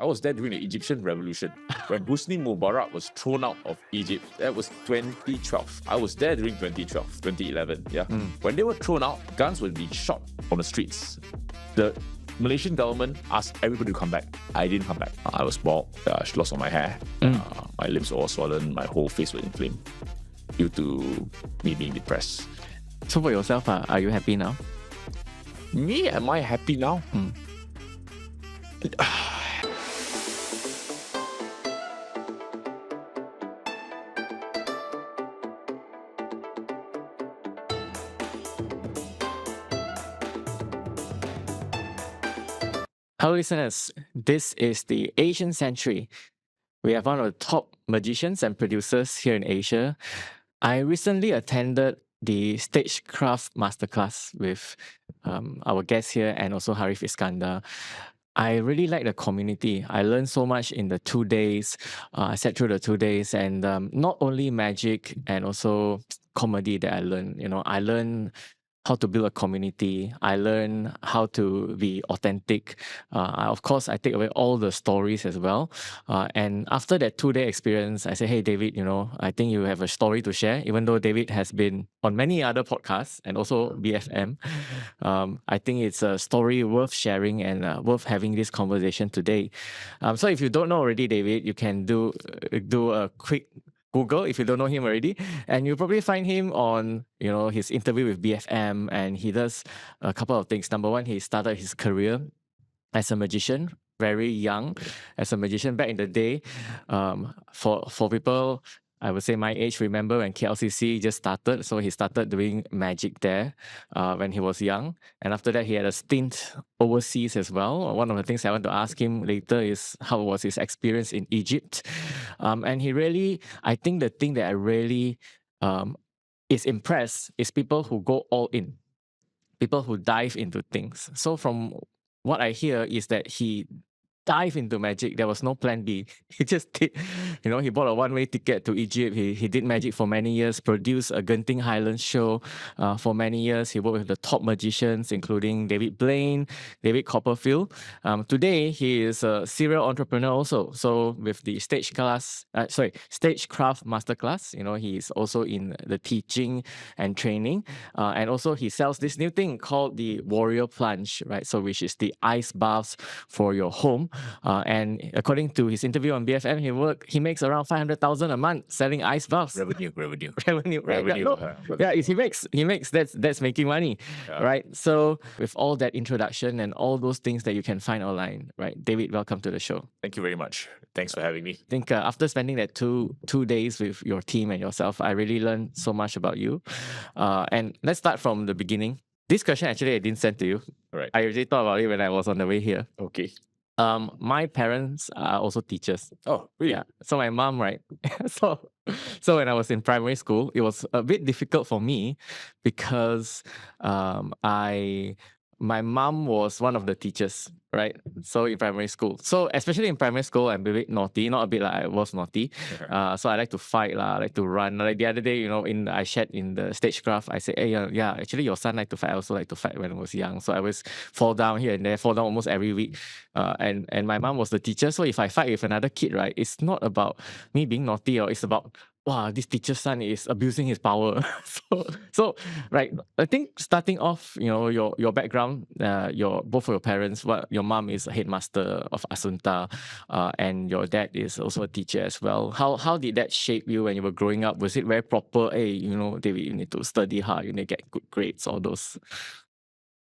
I was there during the Egyptian revolution when Hosni Mubarak was thrown out of Egypt. That was 2012. I was there during 2012, 2011. Yeah. When they were thrown out, guns were being shot on the streets. The Malaysian government asked everybody to come back. I didn't come back. I was bald. I lost all my hair. My lips were all swollen. My whole face was inflamed due to me being depressed. So for yourself, are you happy now? Me, am I happy now? Hello listeners, this is the Asian Century. We have one of the top magicians and producers here in Asia. I recently attended the Stagecraft Masterclass with our guest here and also Harif Iskandar. I really like the community. I learned so much in the 2 days. I sat through the 2 days and not only magic and also comedy that I learned. I learned how to build a community. I learned how to be authentic. Of course, I take away all the stories as well. And after that 2-day experience, I said, hey, David, I think you have a story to share, even though David has been on many other podcasts and also BFM. I think it's a story worth sharing and worth having this conversation today. So if you don't know already, David, you can do a quick Google if you don't know him already, and you'll probably find him on his interview with BFM, and he does a couple of things. Number one, he started his career as a magician very young, as a magician back in the day. For people, I would say my age, remember when KLCC just started, so he started doing magic there when he was young, and after that he had a stint overseas as well. One of the things I want to ask him later is how was his experience in Egypt, and I think the thing that I really is impressed is people who go all in, people who dive into things. So from what I hear is that he dive into magic. There was no plan B. He just did, he bought a one-way ticket to Egypt. He did magic for many years, produced a Genting Highlands show for many years. He worked with the top magicians, including David Blaine, David Copperfield. Today, he is a serial entrepreneur also. So with the Stagecraft Masterclass, he is also in the teaching and training. And also he sells this new thing called the Warrior Plunge, right? So which is the ice baths for your home. And according to his interview on BFM, he makes around 500,000 a month selling ice baths. Revenue. Right? He makes that's making money, right? So with all that introduction and all those things that you can find online, right? David, welcome to the show. Thank you very much. Thanks for having me. I think after spending that two days with your team and yourself, I really learned so much about you. And let's start from the beginning. This question actually I didn't send to you. Right. I already thought about it when I was on the way here. Okay. My parents are also teachers. Oh, really? Yeah. So my mom, right? so when I was in primary school, it was a bit difficult for me because my mom was one of the teachers, right? So in primary school. So especially in primary school, I'm a bit naughty. Not a bit, like I was naughty. So I like to fight, I like to run. Like the other day, I shared in the Stagecraft, I said, hey, yeah, actually your son like to fight. I also like to fight when I was young. So I always fall down here and there, fall down almost every week. And my mom was the teacher. So if I fight with another kid, right, it's not about me being naughty, or it's about, wow, this teacher's son is abusing his power. so right, I think starting off, your background, both of your parents, your mom is a headmaster of Asunta, and your dad is also a teacher as well. How did that shape you when you were growing up? Was it very proper? Hey, David, you need to study hard, you need to get good grades, all those.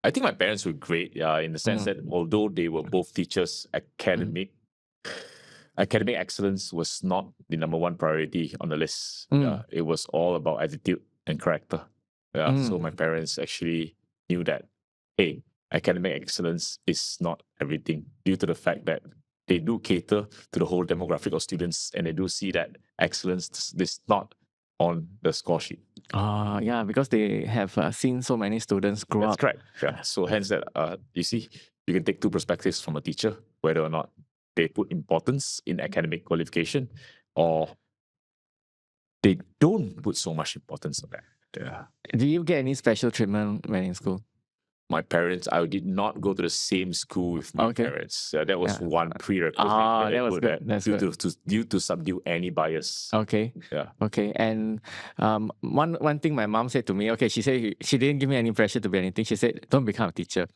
I think my parents were great, in the sense that although they were both teachers, academic excellence was not the number one priority on the list. It was all about attitude and character. So my parents actually knew that, hey, academic excellence is not everything, due to the fact that they do cater to the whole demographic of students, and they do see that excellence is not on the score sheet. Because they have seen so many students grow up. That's correct. Yeah. So hence that, you see, you can take two perspectives from a teacher, whether or not they put importance in academic qualification, or they don't put so much importance on that. Yeah. Do you get any special treatment when in school? My parents, I did not go to the same school with my Okay. parents. That was Yeah. one prerequisite. Ah, I that was put good. That's good. due to subdue any bias. Okay. Yeah. Okay. And one thing my mom said to me, okay, she said she didn't give me any pressure to be anything. She said, don't become a teacher.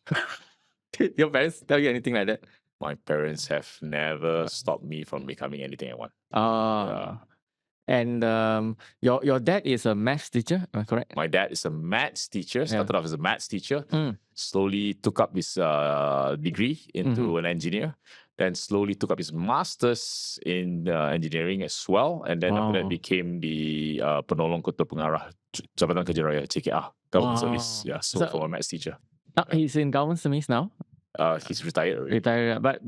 Did your parents tell you anything like that? My parents have never stopped me from becoming anything I want. Ah. And your dad is a maths teacher, am I correct? My dad is a maths teacher, started off as a maths teacher, Mm. slowly took up his degree into an engineer, then slowly took up his master's in engineering as well, and then after that Wow. became the penolong ketua pengarah Jabatan Kerja Raya JKR government service. Yeah, so for a maths teacher. He's in government service now? He's retired already Retired, but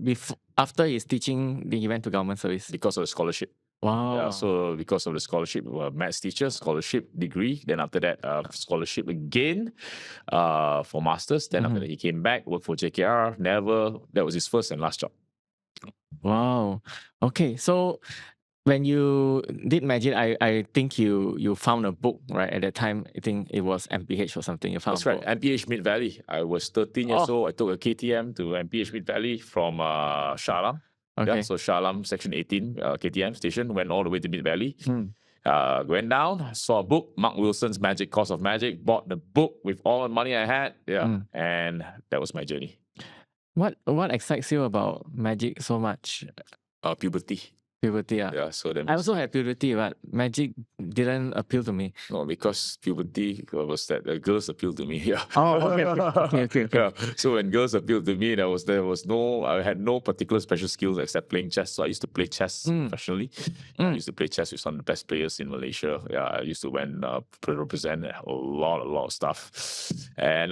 after his teaching, he went to government service. because of the scholarship. Wow. Yeah, so because of the scholarship, maths teacher, scholarship degree. Then after that, scholarship again for masters. Then after that, he came back, worked for JKR. That was his first and last job. Wow. Okay, so when you did magic, I think you found a book, right? At that time, I think it was MPH or something. You found That's right, MPH Mid Valley. I was 13 years old. I took a KTM to MPH Mid Valley from Shah Alam. Okay. Yeah, so Shah Alam Section 18 KTM station, went all the way to Mid Valley. Went down, saw a book, Mark Wilson's Magic, Course of Magic, bought the book with all the money I had. Yeah, and that was my journey. What excites you about magic so much? Puberty. Puberty, Yeah, so that I also had puberty, but magic didn't appeal to me. No, because puberty was that girls appealed to me. Yeah. Oh, okay. Yeah. So when girls appealed to me, I had no particular special skills except playing chess. So I used to play chess professionally. I used to play chess with some of the best players in Malaysia. Yeah, I used to represent a lot of stuff. And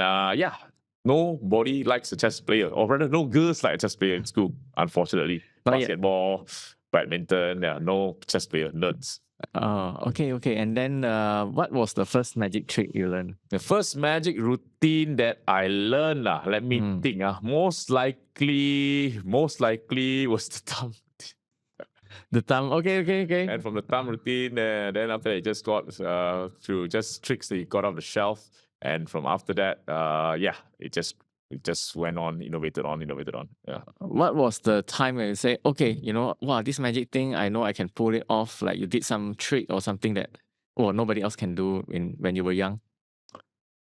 nobody likes a chess player, or rather, no girls like a chess player in school. Unfortunately, basketball, badminton, no chess player, nerds. Oh, okay. And then what was the first magic trick you learned? The first magic routine that I learned, let me think. Most likely was the thumb. The thumb, okay. And from the thumb routine, then after that, it just got through just tricks that you got off the shelf. And from after that, it just went on, innovated on. Yeah. What was the time when you say, okay, wow, this magic thing, I know I can pull it off, like you did some trick or something that nobody else can do when you were young?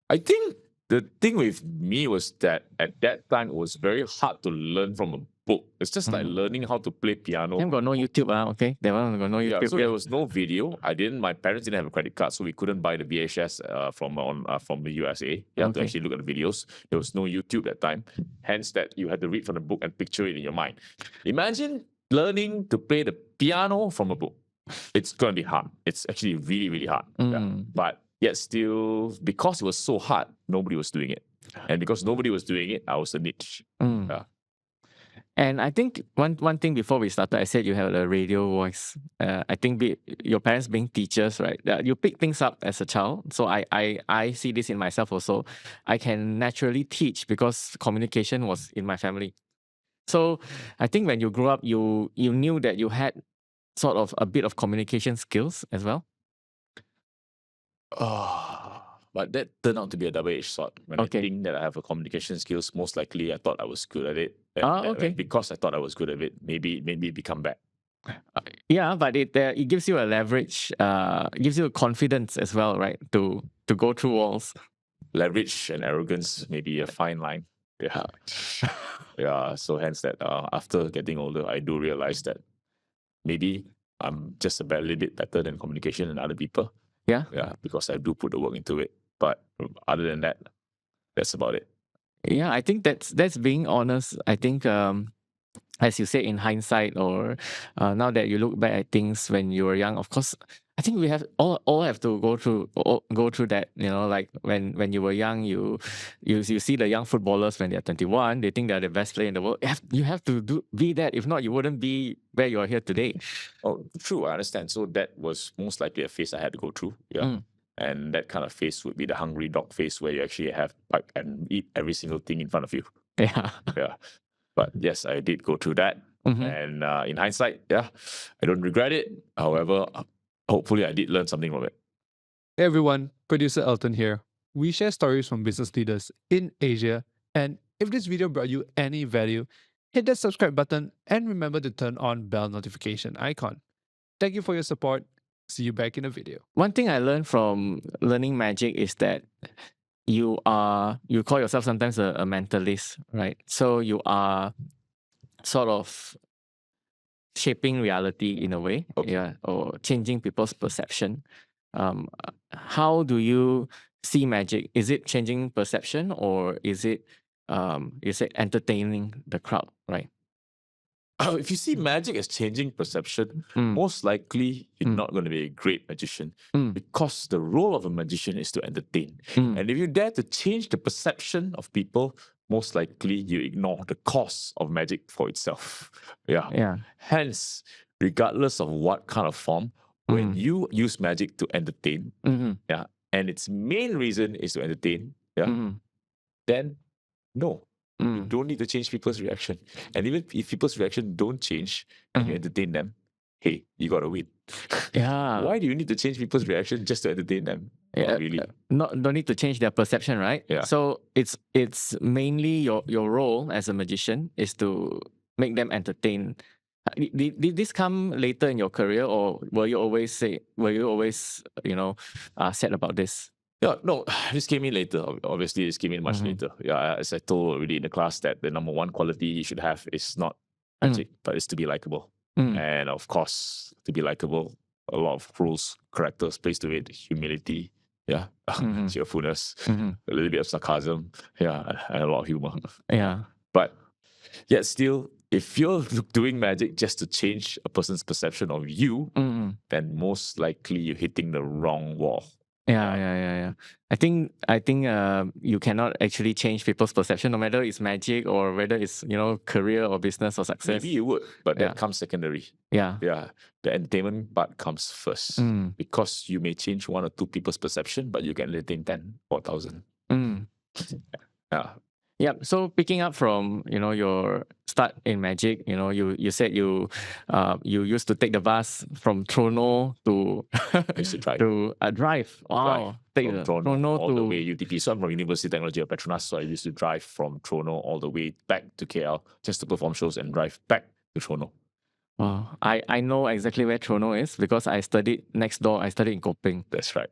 I think the thing with me was that at that time, it was very hard to learn from a book. It's just like learning how to play piano. I've got no YouTube, okay? That one got no YouTube. Yeah, so there was no video. My parents didn't have a credit card, so we couldn't buy the VHS from the USA. You have to actually look at the videos. There was no YouTube that time. Hence that you had to read from the book and picture it in your mind. Imagine learning to play the piano from a book. It's going to be hard. It's actually really, really hard. Yeah. But yet still, because it was so hard, nobody was doing it. And because nobody was doing it, I was a niche. Yeah. And I think one thing before we started, I said you have a radio voice. I think your parents being teachers, right? You pick things up as a child. So I see this in myself also. I can naturally teach because communication was in my family. So I think when you grew up, you knew that you had sort of a bit of communication skills as well. But that turned out to be a double-edged sword. When I think that I have a communication skills, most likely I thought I was good at it. Because I thought I was good at it, maybe become bad. Yeah, but it gives you a leverage, gives you a confidence as well, right? To go through walls. Leverage and arrogance may be a fine line. Yeah. Yeah. So hence that after getting older, I do realize that maybe I'm just a little bit better than communication than other people. Yeah. Yeah, because I do put the work into it. But other than that, that's about it. Yeah, I think that's being honest. I think as you say, in hindsight, or now that you look back at things when you were young, of course, I think we have all have to go through that. Like when you were young, you see the young footballers when they're 21, they think they're the best player in the world. You have to be that. If not, you wouldn't be where you are here today. Oh, true. I understand. So that was most likely a phase I had to go through. Yeah. And that kind of phase would be the hungry dog phase, where you actually have and eat every single thing in front of you. Yeah. Yeah. But yes, I did go through that. And in hindsight, I don't regret it. However, hopefully I did learn something from it. Hey everyone, producer Elton here. we share stories from business leaders in Asia. And if this video brought you any value, hit that subscribe button and remember to turn on bell notification icon. Thank you for your support. See you back in the video. One thing I learned from learning magic is that you call yourself sometimes a mentalist, right? So you are sort of shaping reality in a way, or changing people's perception. How do you see magic? Is it changing perception, or is it entertaining the crowd, right? If you see magic as changing perception, most likely you're not going to be a great magician, because the role of a magician is to entertain. And if you dare to change the perception of people, most likely you ignore the cause of magic for itself. Yeah. Hence, regardless of what kind of form, when you use magic to entertain, and its main reason is to entertain, then no. You don't need to change people's reaction. And even if people's reaction don't change and you entertain them, hey, you got to win. Yeah. Why do you need to change people's reaction just to entertain them? Not really. Don't need to change their perception, right? Yeah. So it's mainly your role as a magician is to make them entertain. Did this come later in your career, or were you always sad about this? Yeah, no, this came in later. Obviously, this came in much later. Yeah, as I told already in the class, that the number one quality you should have is not magic, but it's to be likable. And of course, to be likable, a lot of rules, characters plays to it: humility, cheerfulness, a little bit of sarcasm, and a lot of humor. Yeah. But yet still, if you're doing magic just to change a person's perception of you, then most likely you're hitting the wrong wall. Yeah. I think you cannot actually change people's perception, no matter it's magic or whether it's career or business or success. Maybe you would, but that comes secondary. Yeah. The entertainment part comes first, because you may change 1 or 2 people's perception, but you can entertain 10 or 1,000. Yeah. So picking up from your start in magic, you said you used to take the bus from Trono to drive. Drive. Wow. Take From the Trono all the to way UTP. So I'm from University of Technology of Petronas, so I used to drive from Trono all the way back to KL just to perform shows and drive back to Trono. Oh, I know exactly where Trono is because I studied next door. I studied in Kopeng. That's right.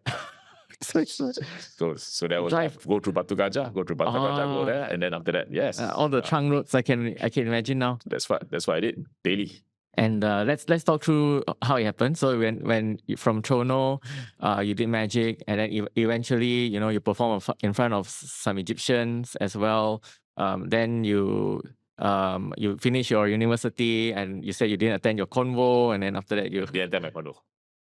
So that was go through Batu Gajah, go there, and then after that, yes, all the trunk roads I can imagine now. That's what I did daily. And let's talk through how it happened. So when you, from Trono, you did magic, and then eventually you perform in front of some Egyptians as well. Then you finish your university, and you said you didn't attend your convo, and then after that you didn't attend my convo.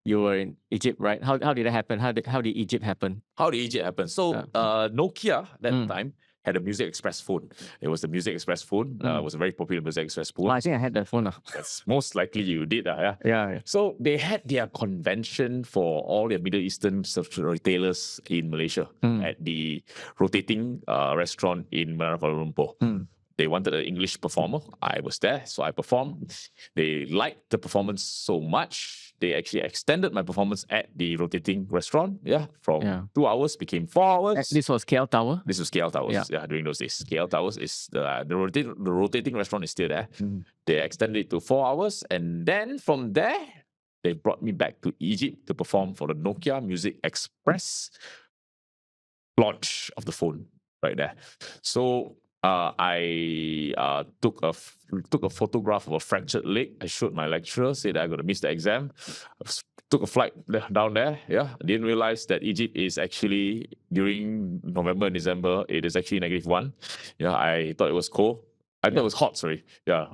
You were in Egypt, right? How did that happen? How did Egypt happen? So Nokia that time had a Music Express phone. It was the Music Express phone. It was a very popular Music Express phone. Well, I think I had that phone. That's most likely you did. Yeah. So they had their convention for all their Middle Eastern retailers in Malaysia at the rotating restaurant in Kuala Lumpur. They wanted an English performer. I was there, so I performed. They liked the performance so much, they actually extended my performance at the rotating restaurant. From 2 hours became 4 hours. This was KL Tower? This was KL Towers, during those days. KL Towers is the rotating restaurant is still there. They extended it to 4 hours, and then from there, they brought me back to Egypt to perform for the Nokia Music Express launch of the phone right there. So I took a photograph of a fractured leg. I showed my lecturer, said I got to miss the exam. Took a flight down there. I didn't realize that Egypt is actually during November and December. It is actually -1. I thought it was cold. I thought it was hot. Sorry.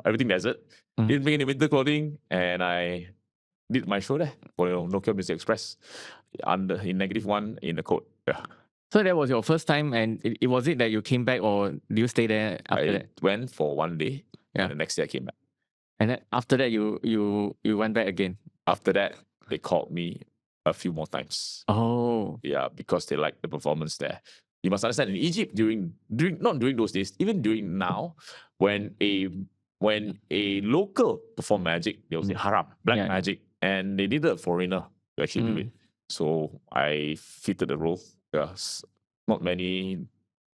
Everything desert. Didn't bring any winter clothing, and I did my show there for Nokia Music Express in -1 in the cold. So that was your first time, and it was it that you came back, or do you stay there after that? I went for 1 day, and the next day I came back. And then after that, you went back again? After that, they called me a few more times. Oh. Yeah, because they liked the performance there. You must understand, in Egypt, not during those days, even during now, when a local perform magic, they will say haram, black magic, and they needed a foreigner to actually do it. So I fitted the role. Yes. not many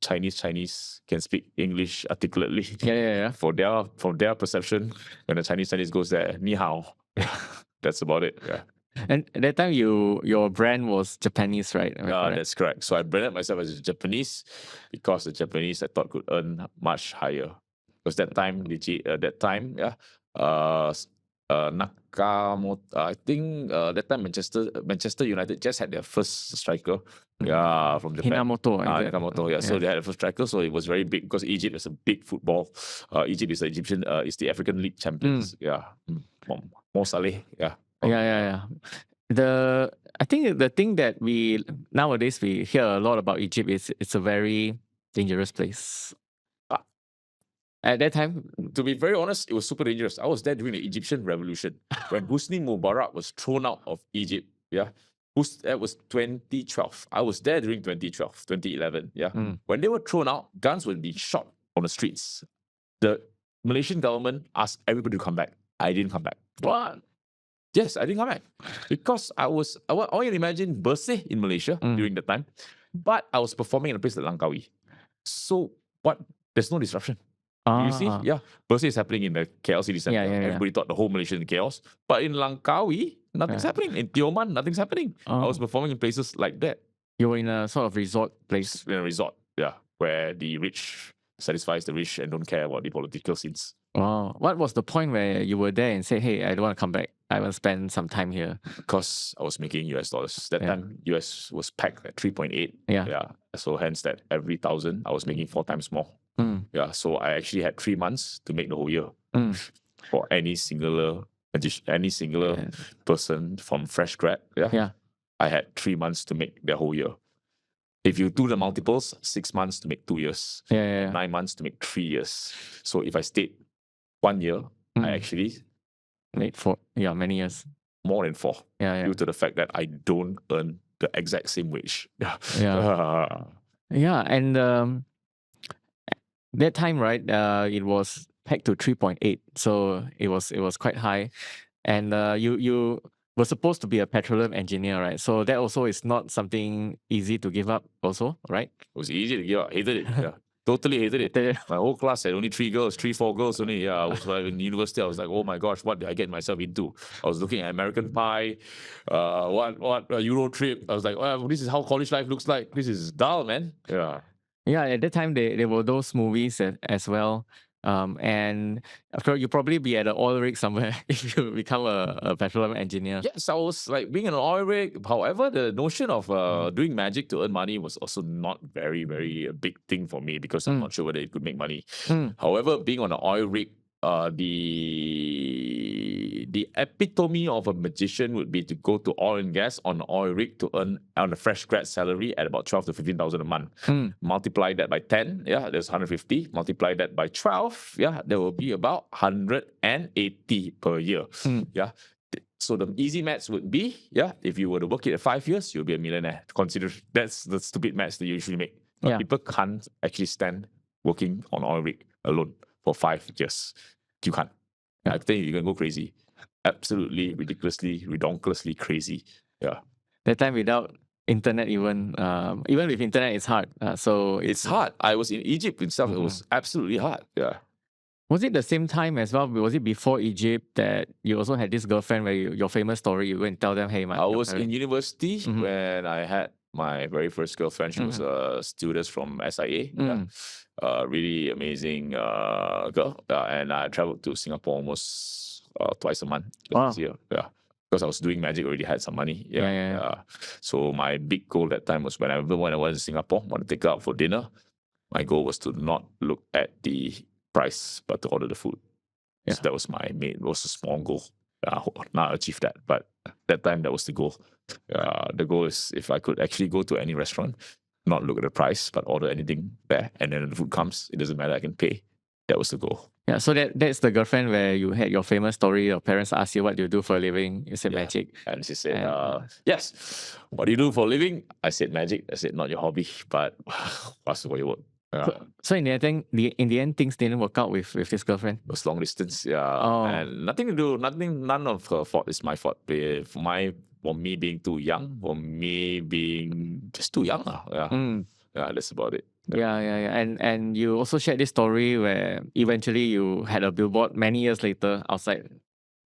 Chinese can speak English articulately. Yeah. For their perception, when a Chinese goes there, ni hao. That's about it. Yeah. And at that time, your brand was Japanese, right? Am I correct? That's correct. So I branded myself as Japanese because the Japanese I thought could earn much higher. Because Nakamoto. I think that time Manchester United just had their first striker. Yeah, from Japan. Hinamoto. Is it? Nakamoto. Yeah, so they had a first striker, so it was very big because Egypt is a big football. Egypt is is the African League champions. Yeah, Mo Saleh. Yeah. Yeah. I think the thing that we nowadays we hear a lot about Egypt is it's a very dangerous place. Ah. At that time, To be very honest, it was super dangerous. I was there during the Egyptian revolution when Hosni Mubarak was thrown out of Egypt. Yeah. That was 2012. I was there during 2012, 2011. Yeah. When they were thrown out, guns would be shot on the streets. The Malaysian government asked everybody to come back. I didn't come back. what? Yes, I didn't come back because I want you to imagine birthday in Malaysia during the time, but I was performing in a place like Langkawi. So what? There's no disruption. You see, yeah, birthday is happening in the KL city center. Yeah. Everybody thought the whole Malaysia is in chaos, but in Langkawi, nothing's happening. In Tioman, nothing's happening. I was performing in places like that. You were in a sort of resort place. In a resort, yeah, where the rich satisfies the rich and don't care about the political scenes. Wow. What was the point where you were there and said, hey, I don't want to come back. I want to spend some time here? Because I was making US dollars. That time, US was pegged at 3.8. Yeah. So hence that every 1,000, I was making 4 times more. Yeah. So I actually had 3 months to make the whole year for any singular person from fresh grad. Yeah. I had 3 months to make their whole year. If you do the multiples, 6 months to make 2 years. 9 months to make 3 years. So if I stayed 1 year, I actually made many years. More than 4. Yeah. Due to the fact that I don't earn the exact same wage. Yeah. And that time, right? It was pegged to 3.8, so it was quite high. And you were supposed to be a petroleum engineer, right? So that also is not something easy to give up. Also, right? It was easy to give up. Hated it. Yeah. Totally hated it. My whole class had only 4 girls only. Yeah, I was in university. I was like, oh my gosh, what did I get myself into? I was looking at American Pie, Euro Trip. I was like, oh, this is how college life looks like. This is dull, man. Yeah. Yeah, at that time there were those movies as well. And of course, you'll probably be at an oil rig somewhere if you become a petroleum engineer. Yes, I was like being an oil rig. However, the notion of doing magic to earn money was also not very, very a big thing for me because I'm not sure whether it could make money. However, being on an oil rig, the epitome of a magician would be to go to oil and gas on an oil rig to earn on a fresh grad salary at about 12 to 15,000 a month. Multiply that by 10, there's 150. Multiply that by 12, there will be about 180 per year. Yeah. So the easy maths would be, if you were to work it at 5 years, you'll be a millionaire. Consider that's the stupid maths that you usually make. But people can't actually stand working on oil rig alone for 5 years. You can't. I think you can go crazy. Absolutely, ridiculously, redonkulously crazy. Yeah. That time without internet, even with internet, it's hard. So it's hard. I was in Egypt itself. It was absolutely hard. Yeah. Was it the same time as well? Was it before Egypt that you also had this girlfriend where your famous story, you go and tell them, hey, I was in university when I had my very first girlfriend. She was a stewardess from SIA. Really amazing girl. And I traveled to Singapore almost twice a month this year. Yeah. Because I was doing magic, already had some money. So my big goal that time was when I was in Singapore, want to take her out for dinner. My goal was to not look at the price, but to order the food. So that was it was a small goal. Now I achieved that, but that time that was the goal. The goal is if I could actually go to any restaurant, not look at the price, but order anything there, and then the food comes, it doesn't matter, I can pay. That was the goal. Yeah, so that's the girlfriend where you had your famous story. Your parents asked you what do you do for a living. You said magic. And she said, yes, what do you do for a living? I said magic. I said, not your hobby, but what's the way you work? So in the end, things didn't work out with this girlfriend. It was long distance, and none of her fault is my fault. For me being too young, for me being just too young. Yeah, that's about it. Yeah. And you also shared this story where eventually you had a billboard many years later outside.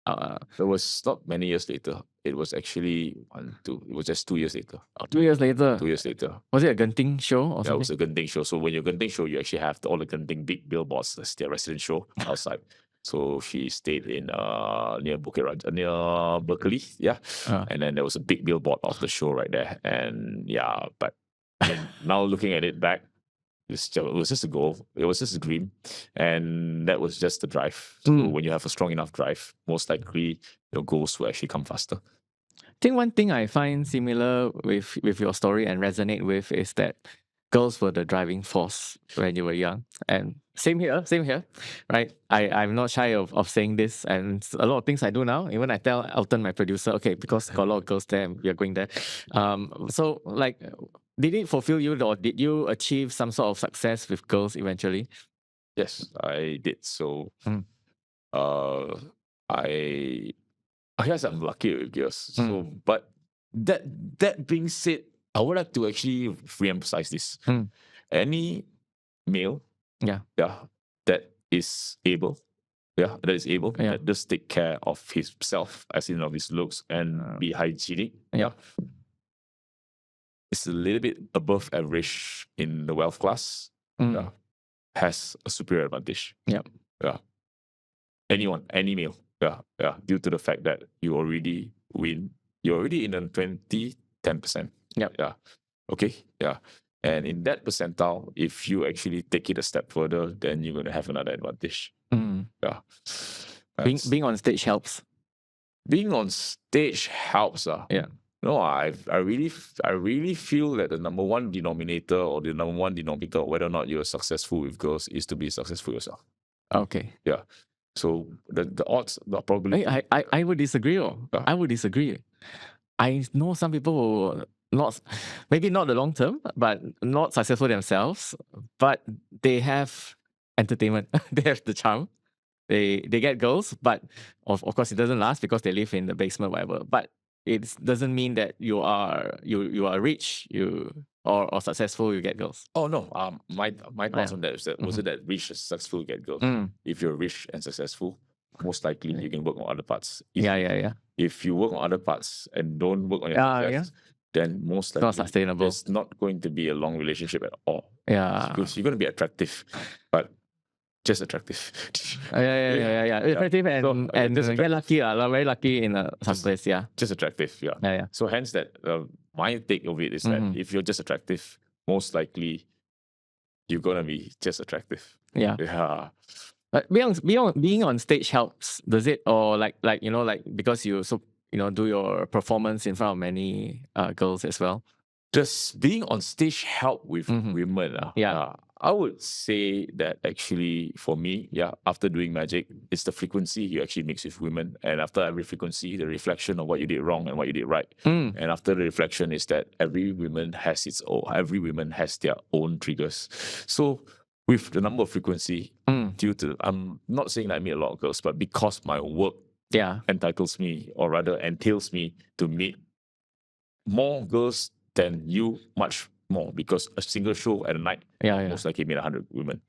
It was not many years later. It was actually it was just 2 years later. 2 years later. 2 years later. Was it a Genting show or Yeah, it was something? a Genting show. So when you're Genting show, you actually have all the Genting big billboards. That's their resident show outside. So she stayed in near near Berkeley, yeah. And then there was a big billboard of the show right there. And yeah, but I mean, now looking at it back, it was just a goal. It was just a dream, and that was just the drive. So when you have a strong enough drive, most likely your goals will actually come faster. I think one thing I find similar with your story and resonate with is that girls were the driving force when you were young. And same here, right? I'm not shy of saying this, and a lot of things I do now. Even I tell Elton, my producer, okay, because got a lot of girls there, we are going there. So like, did it fulfill you, or did you achieve some sort of success with girls eventually? Yes, I did. So, I guess I'm lucky with girls. So, but that being said, I would like to actually re-emphasize this. Any male, that is able, that does take care of himself, as in of his looks, and be hygienic. It's a little bit above average in the wealth class. Has a superior advantage. Anyone, any male. Due to the fact that you already win. You're already in the 10%. Okay. And in that percentile, if you actually take it a step further, then you're going to have another advantage. Being on stage helps. Being on stage helps. No, I really feel that the number one denominator of whether or not you're successful with girls is to be successful yourself. Okay. So the odds, the probability. I would disagree. I would disagree. I know some people who not, maybe not the long term, but not successful themselves, but they have entertainment. They have the charm. They get girls, but of course it doesn't last because they live in the basement, whatever. But it doesn't mean that you are rich, or successful, you get girls. Oh no, my thoughts on that is that was it that rich and successful you get girls? If you're rich and successful, most likely you can work on other parts. If you work on other parts and don't work on your success, then most likely not sustainable. It's not going to be a long relationship at all. Because you're going to be attractive, but just attractive. Attractive and just get lucky, very lucky in some place. Just attractive. So hence that my take of it is that if you're just attractive, most likely you're gonna be just attractive. But being on stage helps, does it? Or like because you do your performance in front of many girls as well? Does being on stage help with women? I would say that actually for me, after doing magic, it's the frequency you actually mix with women. And after every frequency, the reflection of what you did wrong and what you did right. And after the reflection is that every woman has their own triggers. So with the number of frequency, due to, I'm not saying that I meet a lot of girls, but because my work entails me to meet more girls than you, much more, because a single show at a night most likely meet 100 women.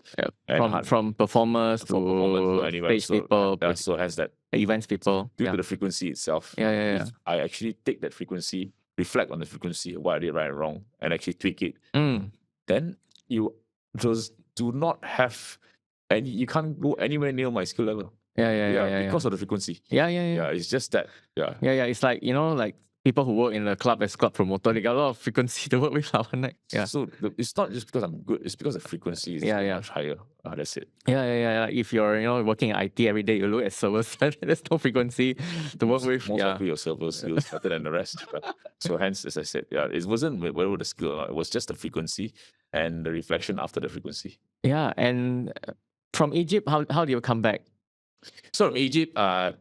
From performers to stage people, so has that events people. Due to the frequency itself. If I actually take that frequency, reflect on the frequency, what I did right and wrong, and actually tweak it, then you just do not have any. You can't go anywhere near my skill level. Because of the frequency. It's just that. It's like, like people who work in a club as club promoter, they got a lot of frequency to work with one night. So it's not just because I'm good, it's because the frequency is much higher. That's it. If you're working at IT every day, you look at servers, there's no frequency to work with. Most likely your servers skills better than the rest. So hence, as I said, it wasn't whether the skill or not, it was just the frequency and the reflection after the frequency. And from Egypt, how do you come back? So from Egypt,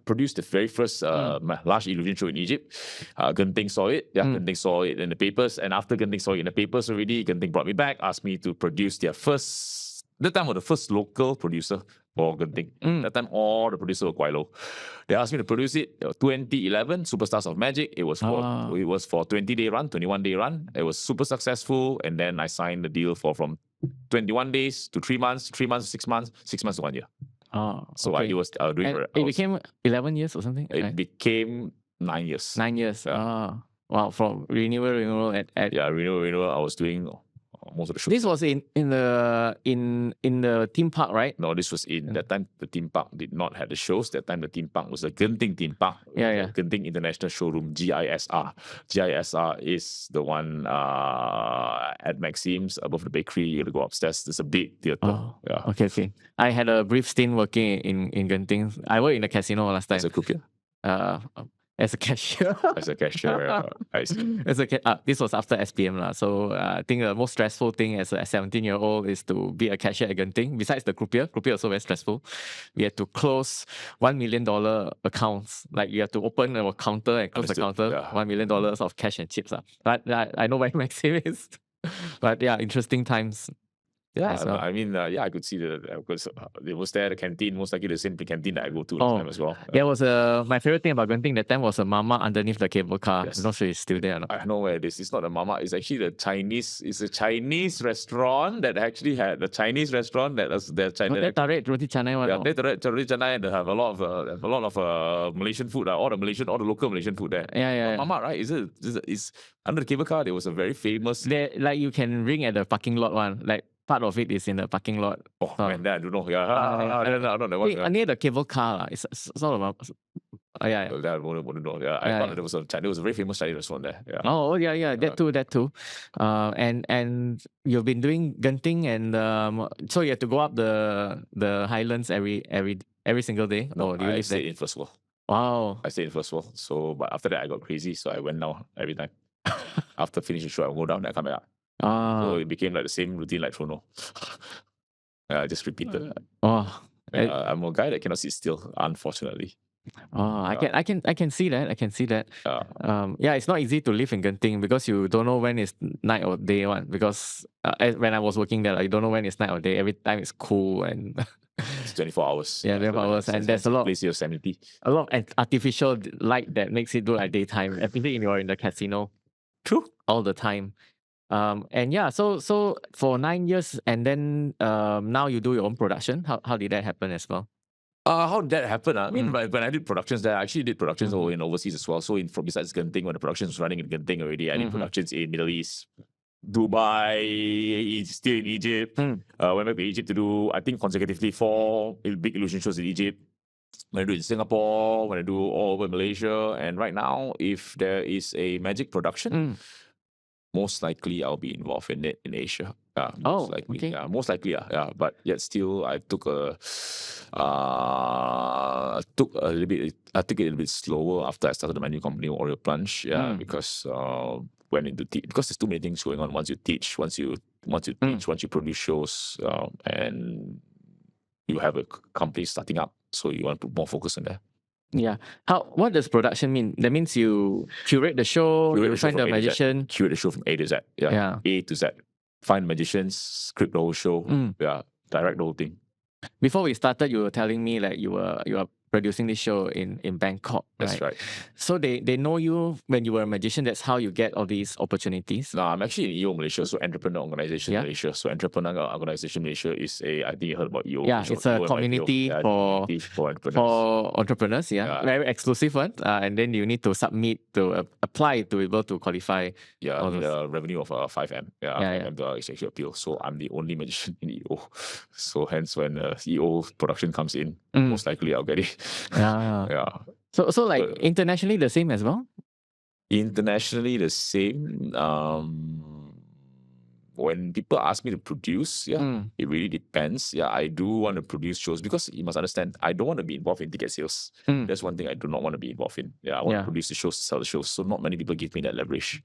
produced the very first large illusion show in Egypt. Genting saw it. Genting saw it in the papers. And after Genting saw it in the papers already, Genting brought me back, asked me to produce their first, that time was the first local producer for Genting. That time, all the producers were quite low. They asked me to produce it. 2011, Superstars of Magic. It was for 20-day run, 21-day run. It was super successful. And then I signed the deal from 21 days to 3 months, 3 months, 6 months, 6 months to 1 year. So it was doing. And it became 11 years or something. It became 9 years. 9 years. Wow, from renewal at renewal. I was doing most of the shows. This was in the theme park, right? No, this was in that time. The theme park did not have the shows. That time the theme park was the Genting theme park. Genting International Showroom, GISR. GISR is the one at Maxim's above the bakery. You got to go upstairs. There's a big theater. Okay. I had a brief stint working in Genting. I worked in the casino last time. As a croupier? As a cashier. As a cashier, I see. This was after SPM. So I think the most stressful thing as a 17-year-old is to be a cashier at Genting. Besides the croupier also very stressful. We had to close $1 million accounts. Like you have to open a counter and close the counter. $1 million of cash and chips. But I know where Maxim is. But yeah, interesting times. I mean, I could see because it was there, the canteen, most likely the same canteen that I go to last time as well. There was my favorite thing about Genting that time was a mama underneath the cable car. Yes. I'm not sure it's still there or not. I know where it is. It's not a mama. It's actually it's a Chinese restaurant that actually had the Chinese restaurant that was the China. Teh tarik roti canai one. Teh tarik roti canai. They have a lot of Malaysian food. All the local Malaysian food there. Yeah. Mama, right? It's under the cable car. There was a very famous. Like you can ring at the parking lot one. Like part of it is in the parking lot. Man, that I don't know. I don't know. Near the cable car, it's sort of a. I wouldn't know. I thought there was a very famous Chinese restaurant there. That too. And you've been doing Genting, and so you have to go up the highlands every single day. No, I stayed in first floor. Wow. I stayed in first floor. So, but after that I got crazy, so I went down every time. After finishing the show, I would go down and I come back up. So it became like the same routine like Trono. I just repeated. I'm a guy that cannot sit still, unfortunately. I can see that. It's not easy to live in Genting because you don't know when it's night or day one. Because when I was working there, you don't know when it's night or day. Every time it's cool and it's 24 hours. 24 hours, and there's a lot of sanity. A lot of artificial light that makes it look like daytime. Everything you're in the casino. True. All the time. So for 9 years, and then now you do your own production. How did that happen as well? How did that happen? I mean, when I did productions there, I actually did productions in overseas as well. So besides Genting, when the production was running in Genting already, I did productions in Middle East, Dubai, still in Egypt. Went back to Egypt to do, I think, consecutively 4 big illusion shows in Egypt. When I do it in Singapore, when I do all over Malaysia, and right now, if there is a magic production, most likely I'll be involved in it in Asia. Most likely. Okay. Yeah, most likely. Yeah, but yet still, I took it a little bit slower after I started my new company, Warrior Plunge. Yeah, because went into because there's too many things going on. Once you teach, once you teach, once you produce shows, and you have a company starting up, so you want to put more focus on that. Yeah. What does production mean? That means you curate the show, you find the magician. Curate the show from A to Z. Yeah. A to Z. Find magicians, script the whole show. Direct the whole thing. Before we started, you were telling me like you were producing this show in Bangkok. That's right. So they know you when you were a magician. That's how you get all these opportunities. No, I'm actually in EO Malaysia, so Entrepreneurial Organization Malaysia. So Entrepreneurial Organization Malaysia is I think you heard about EO. Yeah, it's a community for entrepreneurs. For entrepreneurs, very exclusive one. And then you need to submit to apply to be able to qualify. Yeah, the revenue of 5M. $5M is actually appeal. So I'm the only magician in EO. So hence when EO production comes in, most likely I'll get it. So like internationally the same as well? Internationally the same. When people ask me to produce, it really depends. I do want to produce shows because you must understand, I don't want to be involved in ticket sales. That's one thing I do not want to be involved in. I want to produce the shows, sell the shows. So not many people give me that leverage.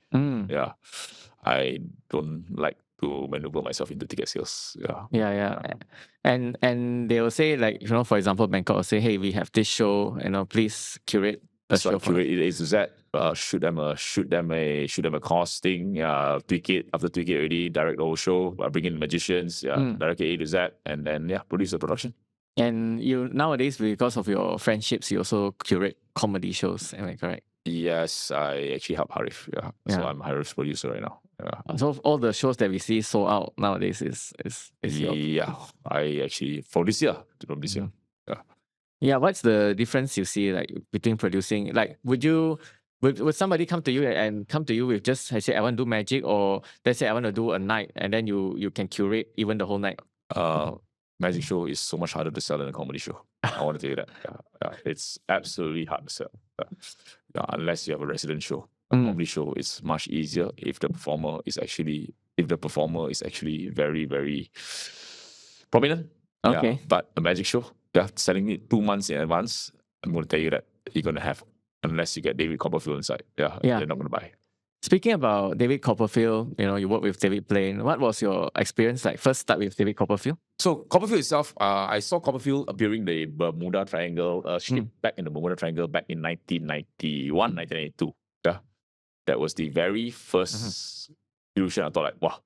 I don't like to maneuver myself into ticket sales. And they will say, like, for example, Bangkok will say, hey, we have this show, please curate a show. Curate it A to Z. Shoot them a costing, tweak it. After tweak it already, direct the whole show, bring in magicians, direct it A to Z, and then produce the production. And you nowadays, because of your friendships, you also curate comedy shows. Am I correct? Yes, I actually help Harif. Yeah. So Yeah. I'm Harif's producer right now. Yeah. So all the shows that we see sold out nowadays is your. Yeah. I actually from this year. Yeah, what's the difference you see like between producing? Like, would somebody come to you and come to you with just I say I want to do magic, or let's say I want to do a night, and then you can curate even the whole night. Magic show is so much harder to sell than a comedy show. I want to tell you that. Yeah. It's absolutely hard to sell. Yeah, unless you have a resident show. A comedy show is much easier if the performer is actually very, very prominent. Okay. Yeah, but a magic show, selling it 2 months in advance, I'm going to tell you that you're going to have, unless you get David Copperfield inside, Yeah. they're not going to buy. Speaking about David Copperfield, you work with David Blaine. What was your experience like? First start with David Copperfield. So Copperfield itself, I saw Copperfield appearing in the Bermuda Triangle, back in the Bermuda Triangle back in 1991, 1992. Yeah, that was the very first illusion. I thought like, wow,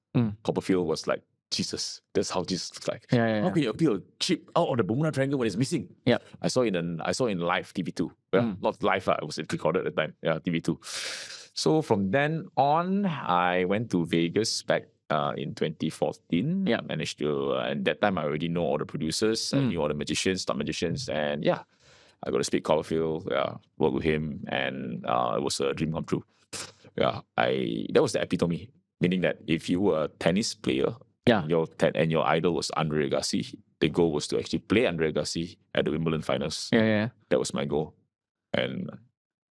Copperfield was like Jesus. That's how Jesus looks like. Yeah. How can you appear cheap out of the Bermuda Triangle when it's missing? Yeah. I saw in live TV2. Yeah, not live. It was recorded at the time. Yeah, TV2. So from then on, I went to Vegas back in 2014. Yeah. Managed to, and that time I already know all the producers, I knew all the magicians, top magicians, and yeah, I got to speak Copperfield, work with him, and it was a dream come true. Yeah, that was the epitome, meaning that if you were a tennis player, Yeah. and your idol was Andre Agassi, the goal was to actually play Andre Agassi at the Wimbledon finals. Yeah. That was my goal, and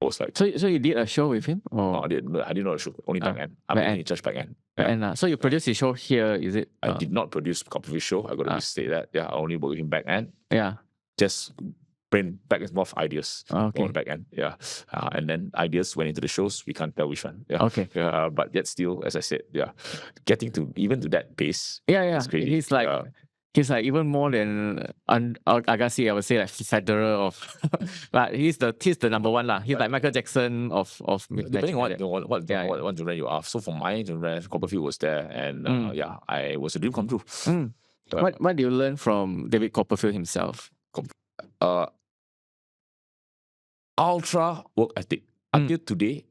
I was like, So you did a show with him? Or? no, I didn't know the show. Only back end. I'm only in charge back end. And so you produced his show here, is it? I did not produce Copperfield show. I got to say that. Yeah, I only work with him back end. Yeah. Just bring back and forth ideas on Okay. the back end. Yeah, and then ideas went into the shows. We can't tell which one. Yeah. Okay. Yeah, but yet still, as I said, getting to even to that pace. Yeah. It's crazy. He's like even more than Agassi. I would say like Federer of, but he's the number one lah. He's like Michael Jackson of. Depending on what genre you are. So for my genre, Copperfield was there, and I was a dream come true. What do you learn from David Copperfield himself? Ultra work ethic. Until today,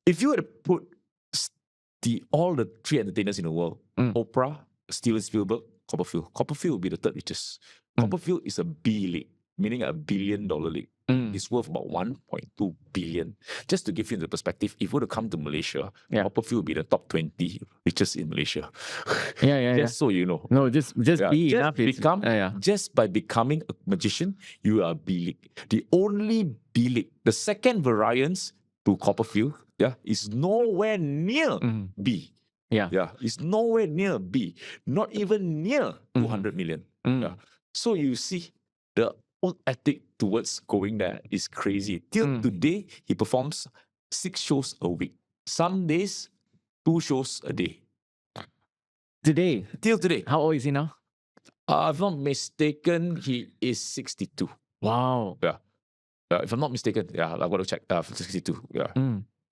if you were to put all the three entertainers in the world, Oprah, Steven Spielberg, Copperfield will be the third richest. Copperfield is a B league, meaning $1 billion league. It's worth about 1.2 billion. Just to give you the perspective, if you were to come to Malaysia, Copperfield will be the top 20 richest in Malaysia. Just so you know. No, just be enough. Just by becoming a magician, you are B league. The only B league, the second variance to Copperfield, is nowhere near B. Yeah, it's nowhere near B. Not even near 200 million. So you see, the work ethic towards going there is crazy. Till today, he performs 6 shows a week. Some days, 2 shows a day. Till today. How old is he now? If I'm not mistaken, he is 62. Wow. Yeah. If I'm not mistaken, I've got to check. 62. Yeah.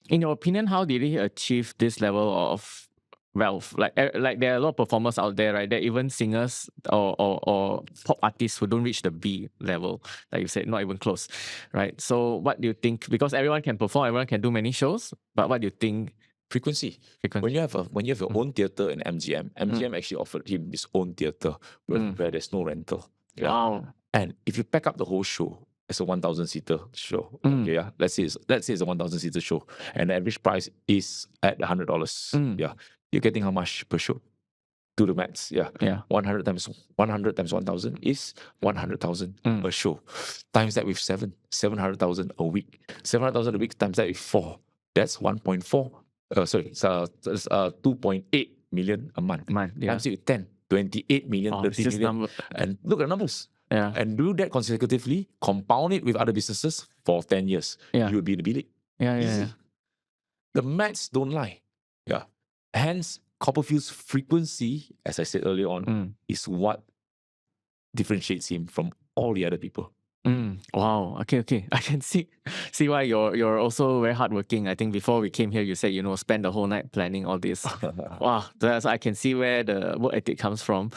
In your opinion, how did he achieve this level of wealth? Like there are a lot of performers out there, right? There are even singers or pop artists who don't reach the B level, like you said, not even close, right? So what do you think? Because everyone can perform, everyone can do many shows, but what do you think? Frequency. When you have your own theatre in MGM actually offered him his own theatre where there's no rental. Yeah. Wow. And if you pack up the whole show, it's a 1,000-seater show. Let's say it's a 1,000-seater show, and the average price is at $100. You're getting how much per show? Do the maths. 100 times 1,000 is 100,000 per show. Times that with 700,000 a week. 700,000 a week times that with 4. That's 2.8 million a month. Times it with 10, 28 million, 30 million. And look at the numbers. And do that consecutively, compound it with other businesses for 10 years. You will be in the B-League. The maths don't lie. Hence, Copperfield's frequency, as I said earlier on, is what differentiates him from all the other people. Wow. Okay. I can see why you're also very hardworking. I think before we came here, you said spend the whole night planning all this. Wow. So I can see where the work ethic comes from.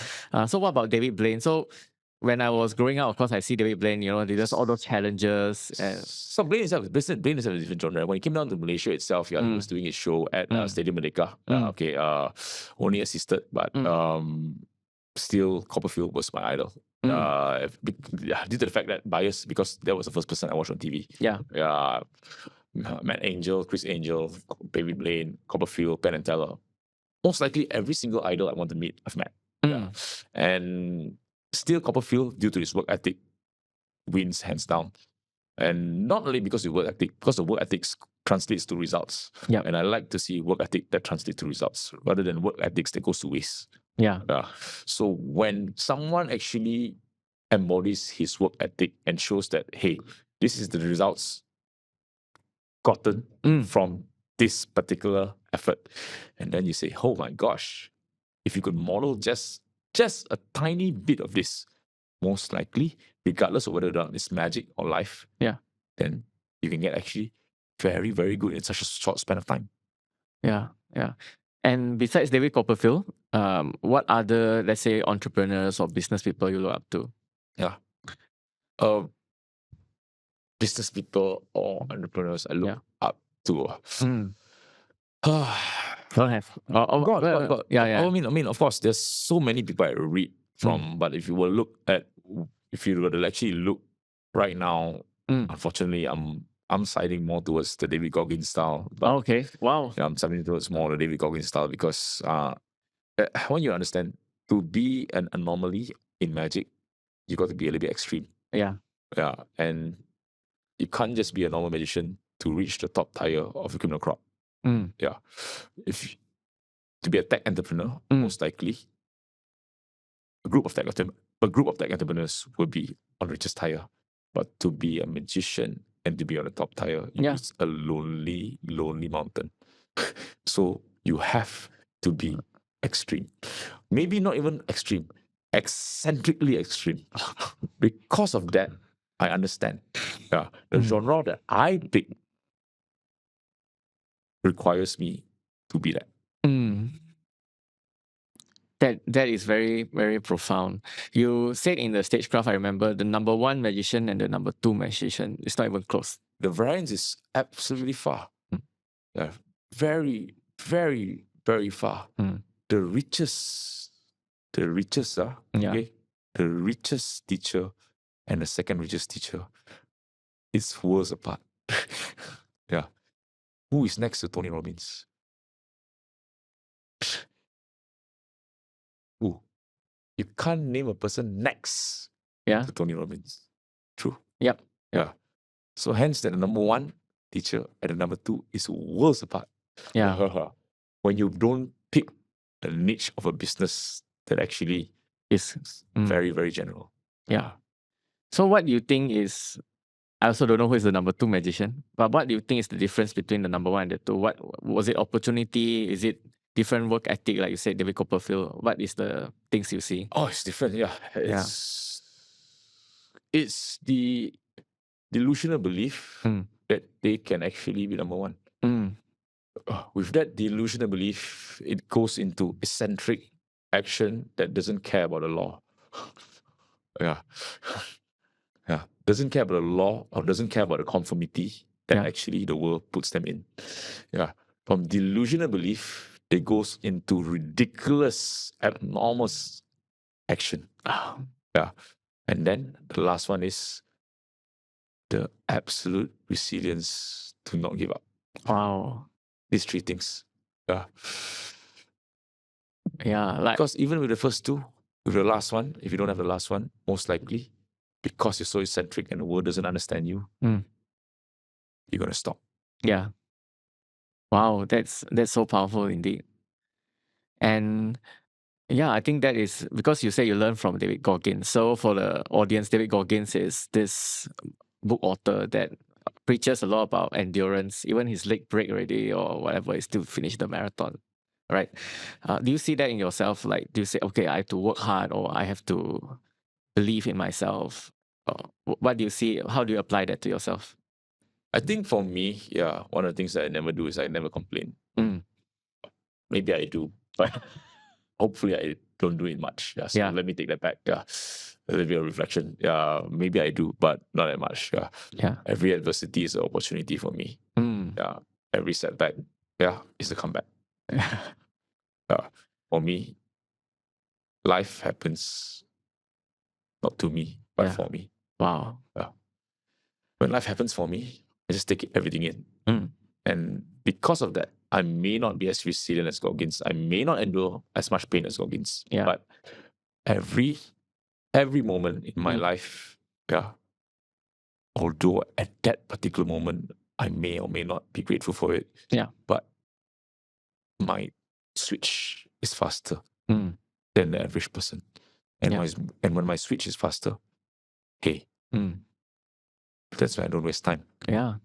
So what about David Blaine? So when I was growing up, of course, I see David Blaine, there's all those challenges. And So Blaine itself is a different genre. When he came down to Malaysia itself, he was doing his show at Stadium Merdeka. Only assisted, but still Copperfield was my idol. Due to the fact that bias, because that was the first person I watched on TV. Yeah. Matt Angel, Chris Angel, David Blaine, Copperfield, Penn and Teller. Most likely every single idol I want to meet, I've met. And still Copperfield, due to his work ethic, wins hands down. And not only because of work ethic, because the work ethics translates to results. Yep. And I like to see work ethic that translates to results rather than work ethics that goes to waste. Yeah. So when someone actually embodies his work ethic and shows that, hey, this is the results gotten from this particular effort, and then you say, oh my gosh, if you could model just a tiny bit of this, most likely, regardless of whether it's magic or life, then you can get actually very, very good in such a short span of time. Yeah. And besides David Copperfield, what other, let's say, entrepreneurs or business people you look up to? Business people or entrepreneurs I look up to. Don't have. God. Yeah. I mean, of course, there's so many people I read from, but if you were to actually look right now, unfortunately, I'm siding more towards the David Goggins style. But okay. Wow. Yeah, I'm siding towards more the David Goggins style because I want you to understand, to be an anomaly in magic, you got to be a little bit extreme. Yeah. And you can't just be a normal magician to reach the top tier of the criminal crop. To be a tech entrepreneur, most likely, a group of tech entrepreneurs will be on the richest tier. But to be a magician and to be on the top tier, it's a lonely, lonely mountain. So you have to be extreme. Maybe not even extreme, eccentrically extreme. Because of that, I understand. The genre that I pick requires me to be that. That is very, very profound. You said in the stagecraft, I remember, the number 1 magician and the number 2 magician, it's not even close. The variance is absolutely far. Very, very, very far. The richest, the richest teacher and the second richest teacher is worlds apart. Who is next to Tony Robbins? Who? You can't name a person next to Tony Robbins. True. Yep. So hence that the number 1 teacher and the number 2 is worlds apart. When you don't pick the niche of a business that actually is very, very general. So what do you think is, I also don't know who is the number 2 magician, but what do you think is the difference between the number 1 and the 2? What was it? Opportunity? Is it different work ethic, like you said, David Copperfield? What is the things you see? Oh, it's different. It's the delusional belief that they can actually be number 1. With that delusional belief, it goes into eccentric action that doesn't care about the law. Doesn't care about the law or doesn't care about the conformity that actually the world puts them in. From delusional belief, it goes into ridiculous, abnormous action. And then the last one is the absolute resilience to not give up. Wow. These 3 things. Because even with the first 2, with the last one, if you don't have the last one, most likely, because you're so eccentric and the world doesn't understand you, you're going to stop. Wow, that's so powerful indeed. And I think that is because you say you learn from David Goggins. So for the audience, David Goggins is this book author that preaches a lot about endurance. Even his leg break already or whatever, he still finish the marathon. Right? Do you see that in yourself? Like, do you say, okay, I have to work hard or I have to believe in myself? What do you see? How do you apply that to yourself? I think for me, one of the things that I never do is I never complain. Maybe I do, but hopefully I don't do it much. So let me take that back. A little bit of reflection. Yeah, maybe I do, but not that much. Yeah. Yeah. Every adversity is an opportunity for me. Mm. Yeah. Every setback, is a comeback. Yeah. For me, life happens not to me, but Yeah. for me. Wow. Yeah. When life happens for me, I just take everything in. Mm. And because of that, I may not be as resilient as Goggins. I may not endure as much pain as Goggins. Yeah. But every moment in my life, although at that particular moment, I may or may not be grateful for it. Yeah. But my switch is faster Mm. than the average person. And, Yeah. and when my switch is faster, hey, Mm. that's why I don't waste time. Yeah.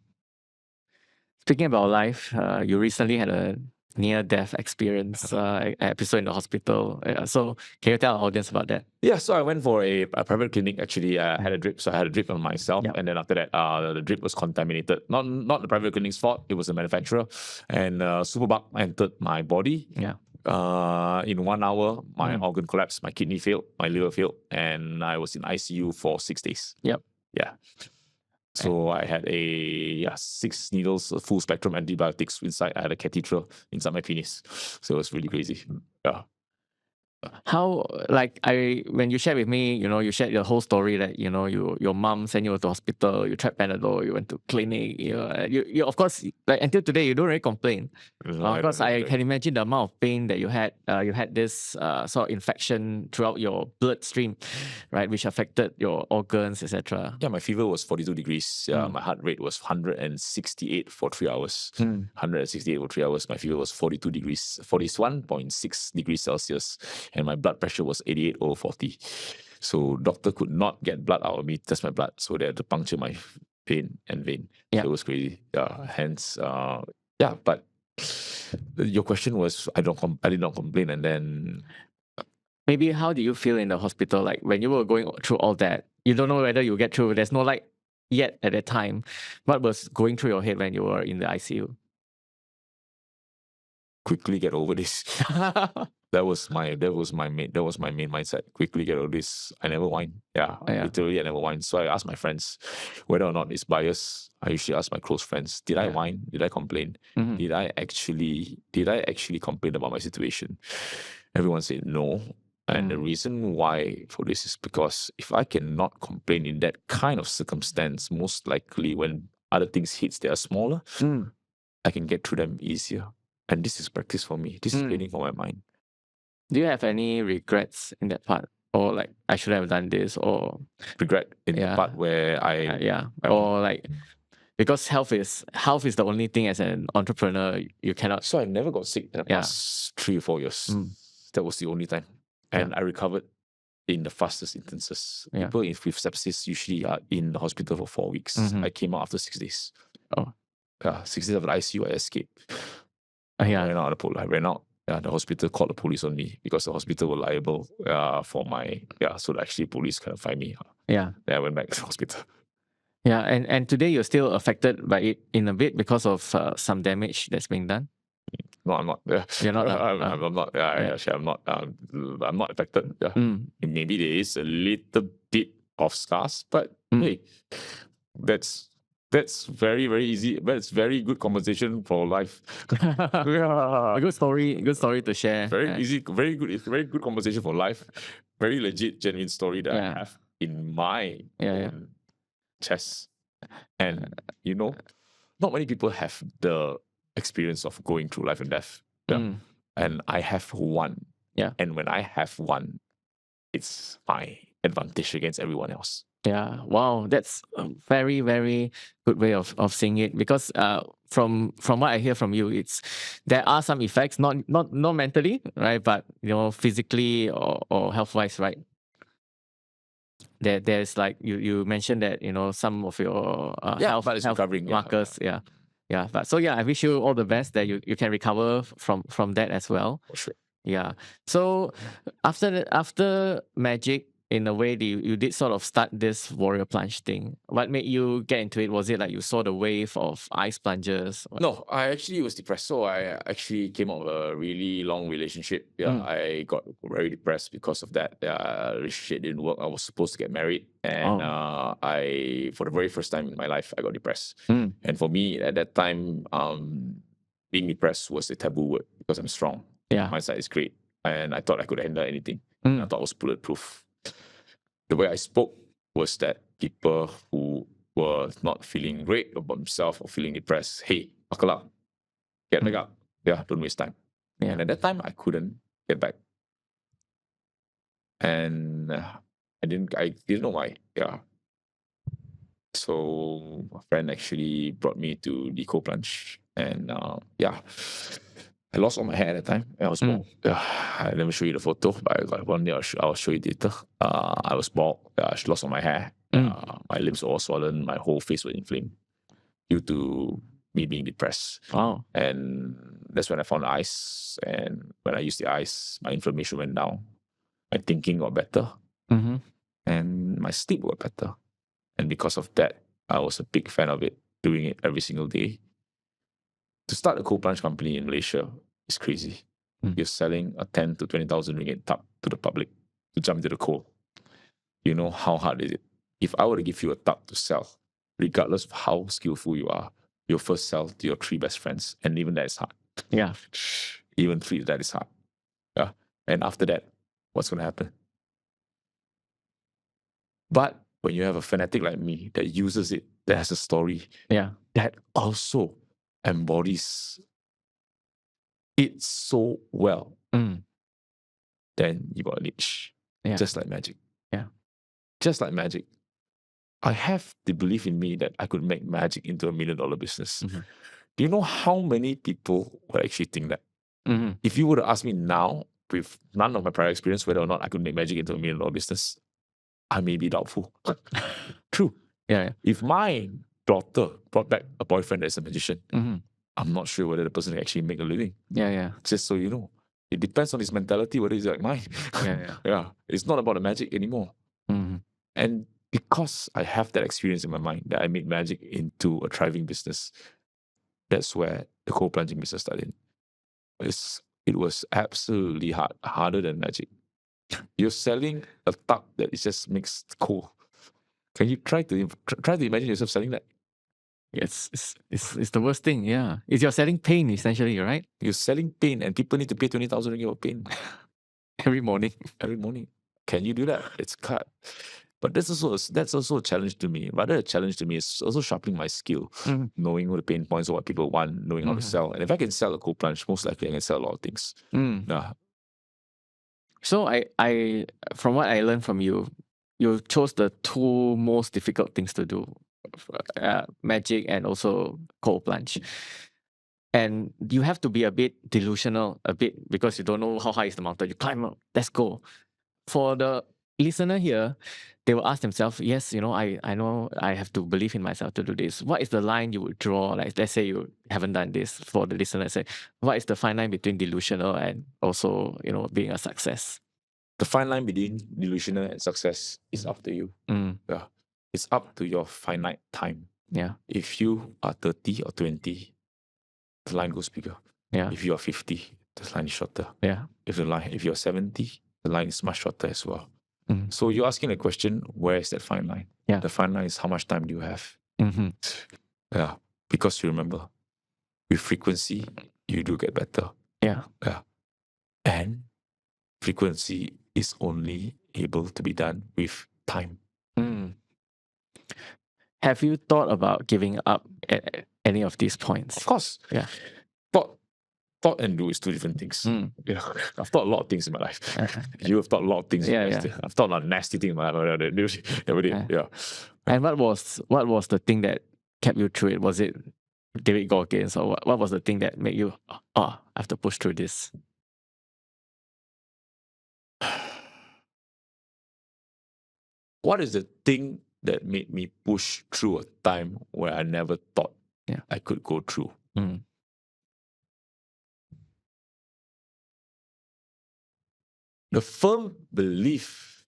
Speaking about life, you recently had a near-death experience episode in the hospital. So can you tell our audience about that? Yeah, so I went for a private clinic. Actually, I had a drip. So I had a drip on myself. Yep. And then after that, the drip was contaminated. Not the private clinic's fault. It was the manufacturer. And superbug entered my body. Yeah. In 1 hour, my organ collapsed. My kidney failed. My liver failed. And I was in ICU for 6 days. Yep. Yeah. So I had 6 needles, full spectrum antibiotics inside. I had a catheter inside my penis. So it was really crazy. Yeah. How, when you shared with me, you shared your whole story that, your mom sent you to hospital, you tried Panadol, you went to clinic, you of course, until today, you don't really complain. Because I can imagine the amount of pain that you had. You had this sort of infection throughout your bloodstream, right, which affected your organs, etc. Yeah, my fever was 42 degrees. My heart rate was 168 for 3 hours. 168 for 3 hours. My fever was 42 degrees, 41.6 degrees Celsius. And my blood pressure was 88/40. So doctor could not get blood out of me, test my blood. So they had to puncture my vein. Yeah. So it was crazy. Hence, but your question was, I did not complain. And then maybe how do you feel in the hospital? Like when you were going through all that, you don't know whether you get through. There's no light yet at that time. What was going through your head when you were in the ICU? Quickly get over this. That was my main mindset. Quickly get over this. I never whine. Literally I never whine. So I asked my friends whether or not it's bias. I usually ask my close friends, did I whine? Did I complain? Did I actually complain about my situation? Everyone said no. And the reason why for this is because if I cannot complain in that kind of circumstance, most likely when other things hits that are smaller, I can get through them easier. And this is practice for me. This is training for my mind. Do you have any regrets in that part? Or like, I should have done this, or regret in the part where or because health is the only thing as an entrepreneur you cannot. So I never got sick in the past 3 or 4 years. That was the only time. And I recovered in the fastest instances. People with sepsis usually are in the hospital for 4 weeks. I came out after 6 days. 6 days of the ICU, I escaped. I ran out of the I ran out. The hospital called the police on me because the hospital were liable for my so actually police kind of find me. Then I went back to the hospital. Yeah, and today you're still affected by it in a bit because of some damage that's being done. No, I'm not. You're not. I'm not. Actually, I'm not. I'm not affected. Maybe there is a little bit of scars, but hey, that's very, very easy. But it's very good conversation for life. A good story to share. Very easy, very good. It's very good conversation for life. Very legit, genuine story that I have in my own chest. And not many people have the experience of going through life and death. And I have one. And when I have one, it's my advantage against everyone else. Yeah, wow, that's a very, very good way of seeing it. Because from what I hear from you, there are some effects, not mentally, right, but physically or health wise, right? There's like you mentioned that some of your health recovering, markers, But I wish you all the best that you can recover from that as well. For sure. Yeah. So after Magic, in a way, you did sort of start this Warrior Plunge thing. What made you get into it? Was it like you saw the wave of ice plungers? No, I actually was depressed. So I actually came out of a really long relationship. Yeah, I got very depressed because of that. Relationship didn't work. I was supposed to get married, and I, for the very first time in my life, I got depressed. And for me, at that time, being depressed was a taboo word because I'm strong. Yeah. My side is great, and I thought I could handle anything. I thought I was bulletproof. The way I spoke was that people who were not feeling great about themselves or feeling depressed, hey, buckle up, get back up. Yeah, don't waste time. Yeah. And at that time, I couldn't get back. And I didn't know why. Yeah. So a friend actually brought me to the cold plunge. And I lost all my hair at the time. I was bald. I never show you the photo, but one day I'll show you later. I was bald. I lost all my hair. My lips were all swollen. My whole face was inflamed due to me being depressed. Wow. And that's when I found the ice. And when I used the ice, my inflammation went down. My thinking got better. And my sleep got better. And because of that, I was a big fan of it, doing it every single day. To start a cold plunge company in Malaysia is crazy. You're selling a 10 to 20,000 ringgit tub to the public to jump into the cold. You know how hard is it? If I were to give you a tub to sell, regardless of how skillful you are, you'll first sell to your 3 best friends. And even that is hard. Yeah. Even 3, that is hard. Yeah. And after that, what's going to happen? But when you have a fanatic like me that uses it, that has a story, that also embodies it so well, then you got a niche. Just like magic. Just like magic. I have the belief in me that I could make magic into $1 million business. Do you know how many people would actually think that? If you were to ask me now, with none of my prior experience, whether or not I could make magic into $1 million business, I may be doubtful. True. If my daughter brought back a boyfriend that's a magician, I'm not sure whether the person can actually make a living. Just so you know. It depends on his mentality, whether he's like mine. It's not about the magic anymore. And because I have that experience in my mind that I made magic into a thriving business, that's where the cold plunging business started. It was absolutely hard, harder than magic. You're selling a tub that it just makes cold. Can you try to imagine yourself selling that? It's the worst thing. It's you're selling pain essentially, right? You're selling pain, and people need to pay 20,000 ringgit for pain Every morning. every morning. Can you do that? It's cut. But that's also a challenge to me. Rather, a challenge to me is also sharpening my skill, knowing what the pain points or what people want, knowing how to sell. And if I can sell a cold plunge, most likely I can sell a lot of things. So I from what I learned from you, you chose the 2 most difficult things to do, magic and also cold plunge. And you have to be a bit delusional, because you don't know how high is the mountain. You climb up, let's go. For the listener here, they will ask themselves, yes, I know I have to believe in myself to do this. What is the line you would draw? Like, let's say you haven't done this. For the listener, say, what is the fine line between delusional and also, being a success? The fine line between delusional and success is up to you. It's up to your finite time. If you are 30 or 20, the line goes bigger. If you are 50, the line is shorter. If you're 70, the line is much shorter as well. So you're asking the question, where is that fine line? The fine line is how much time do you have? Because you remember, with frequency, you do get better. And frequency is only able to be done with time. Have you thought about giving up at any of these points? Of course. Thought and do is 2 different things. I've thought a lot of things in my life. You have thought a lot of things. I've thought a lot of nasty things in my life. And what was the thing that kept you through it? Was it David Goggins, or what was the thing that made you, I have to push through this? What is the thing that made me push through a time where I never thought I could go through? The firm belief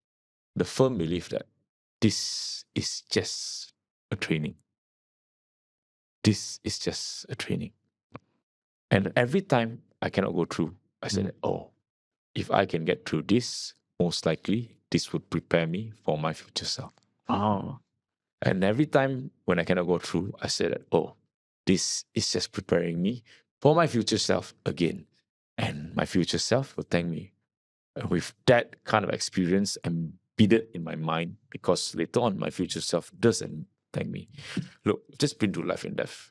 the firm belief that this is just a training. This is just a training. And every time I cannot go through, I said, oh, if I can get through this, most likely this would prepare me for my future self. Oh, And every time when I cannot go through, I said that, oh, this is just preparing me for my future self again. And my future self will thank me. And with that kind of experience embedded in my mind, because later on my future self doesn't thank me. Look, just been through life and death.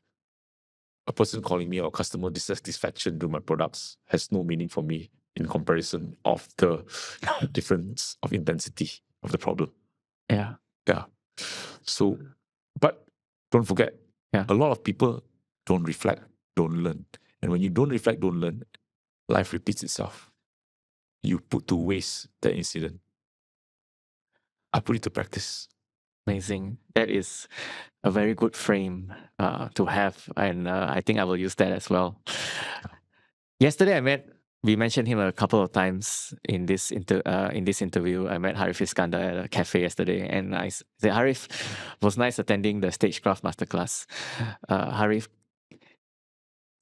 A person calling me or customer dissatisfaction to my products has no meaning for me in comparison of the difference of intensity of the problem. yeah. Yeah. So, but don't forget, Yeah. a lot of people don't reflect, don't learn. And when you don't reflect, don't learn, life repeats itself. You put to waste that incident. I put it to practice. Amazing. That is a very good frame to have. And I think I will use that as well. Yesterday, we mentioned him a couple of times in this interview. I met Harif Iskandar at a cafe yesterday, and I said, Harif, was nice attending the Stagecraft Masterclass. Harif,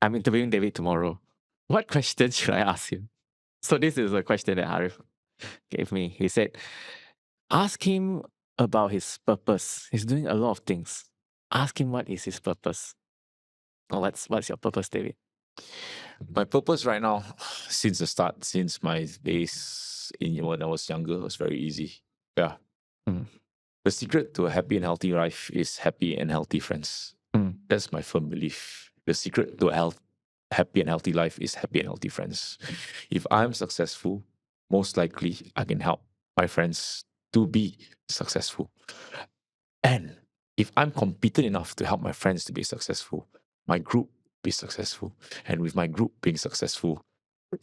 I'm interviewing David tomorrow. What question should I ask him? So this is a question that Harif gave me. He said, ask him about his purpose. He's doing a lot of things. Ask him what is his purpose. Or what's your purpose, David? My purpose right now, since the start, since my days when I was younger, was very easy. Yeah. The secret to a happy and healthy life is happy and healthy friends. That's my firm belief. The secret to a happy and healthy life is happy and healthy friends. If I'm successful, most likely I can help my friends to be successful. And if I'm competent enough to help my friends to be successful, my group be successful. And with my group being successful,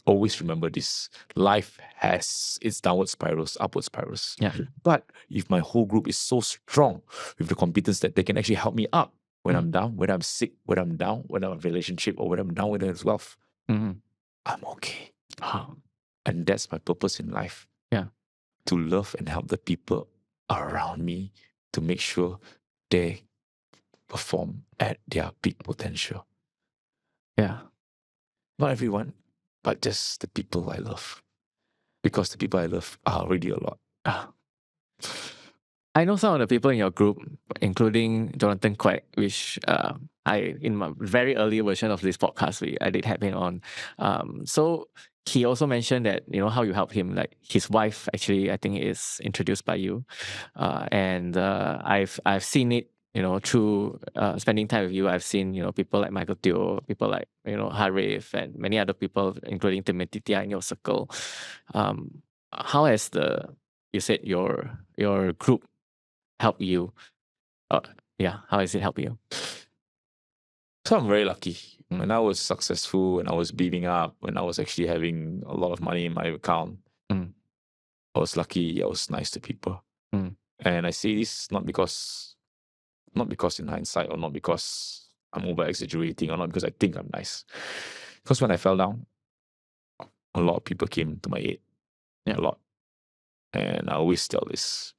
always remember this. Life has its downward spirals, upward spirals. Yeah. But if my whole group is so strong with the competence that they can actually help me up when I'm down, when I'm sick, when I'm down, when I'm in a relationship, or when I'm down with his wealth, I'm okay. And that's my purpose in life. Yeah. To love and help the people around me to make sure they perform at their peak potential. Yeah. Not everyone, but just the people I love. Because the people I love are already a lot. I know some of the people in your group, including Jonathan Quack, which in my very early version of this podcast, I did have him on. So he also mentioned that, how you help him, like his wife actually, I think, is introduced by you. And I've seen it, through spending time with you. I've seen, people like Michael Teo, people like, Harif, and many other people, including Timothy Tia in your circle. How has you said your group help you? How has it helped you? So I'm very lucky. When I was successful, when I was bleeding up, when I was actually having a lot of money in my account, I was lucky, I was nice to people. And I say this not because in hindsight, or not because I'm over exaggerating, or not because I think I'm nice. Because when I fell down, a lot of people came to my aid. A lot. And I always tell this.